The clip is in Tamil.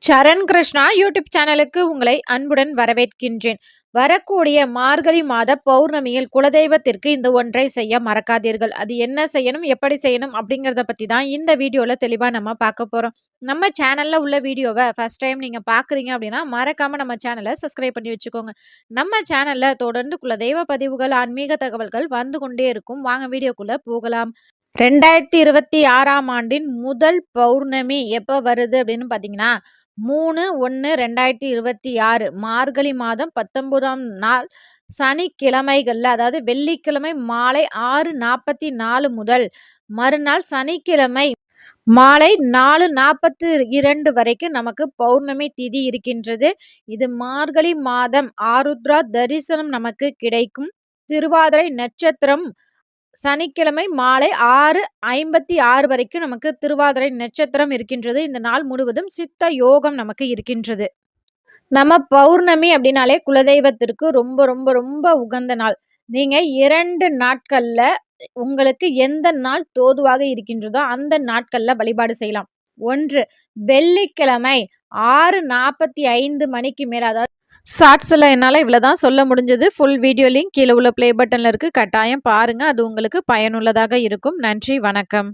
சரண் கிருஷ்ணா யூடியூப் சேனலுக்கு உங்களை அன்புடன் வரவேற்கின்றேன். வரக்கூடிய மார்கழி மாத பௌர்ணமியில் குலதெய்வத்திற்கு இந்த ஒன்றை செய்ய மறக்காதீர்கள். அது என்ன செய்யணும், எப்படி செய்யணும் அப்படிங்கிறத பத்தி தான் இந்த வீடியோல தெளிவா நம்ம பார்க்க போறோம். நம்ம சேனல்ல உள்ள வீடியோவை ஃபர்ஸ்ட் டைம் நீங்க பார்க்குறீங்க அப்படின்னா மறக்காம நம்ம சேனலை சப்ஸ்கிரைப் பண்ணி வச்சுக்கோங்க. நம்ம சேனல்ல தொடர்ந்து குலதெய்வ பதிவுகள், ஆன்மீக தகவல்கள் வந்து கொண்டே இருக்கும். வாங்க வீடியோக்குள்ள போகலாம். 2026ஆம் ஆண்டின் முதல் பௌர்ணமி எப்ப வருது அப்படின்னு பார்த்தீங்கன்னா, 3/1/2026 மார்கழி மாதம் 19ஆம் நாள் சனிக்கிழமைகள்ல, அதாவது வெள்ளிக்கிழமை மாலை 6:44 முதல் மறுநாள் சனிக்கிழமை மாலை 4:42 வரைக்கும் நமக்கு பௌர்ணமி திதி இருக்கின்றது. இது மார்கழி மாதம் ஆருத்ரா தரிசனம் நமக்கு கிடைக்கும். திருவாதிரை நட்சத்திரம் சனிக்கிழமை மாலை 6:56 வரைக்கும் நமக்கு திருவாதிரை நட்சத்திரம் இருக்கின்றது. இந்த நாள் முழுவதும் சித்த யோகம் நமக்கு இருக்கின்றது. நம்ம பௌர்ணமி அப்படின்னாலே குலதெய்வத்திற்கு ரொம்ப ரொம்ப ரொம்ப உகந்த நாள். நீங்க 2 நாட்கள்ல உங்களுக்கு எந்த நாள் தோதுவாக இருக்கின்றதோ அந்த நாட்கள்ல வழிபாடு செய்யலாம். 1 வெள்ளிக்கிழமை 6:45 மணிக்கு மேல, அதாவது ஷார்ட்ஸ்ல என்னால இவ்வளவுதான் சொல்ல முடிஞ்சது. ஃபுல் வீடியோ லிங்க் கீழே உள்ள ப்ளே பட்டன்ல இருக்கு. கட்டாயம் பாருங்க. அது உங்களுக்கு பயனுள்ளதாக இருக்கும். நன்றி, வணக்கம்.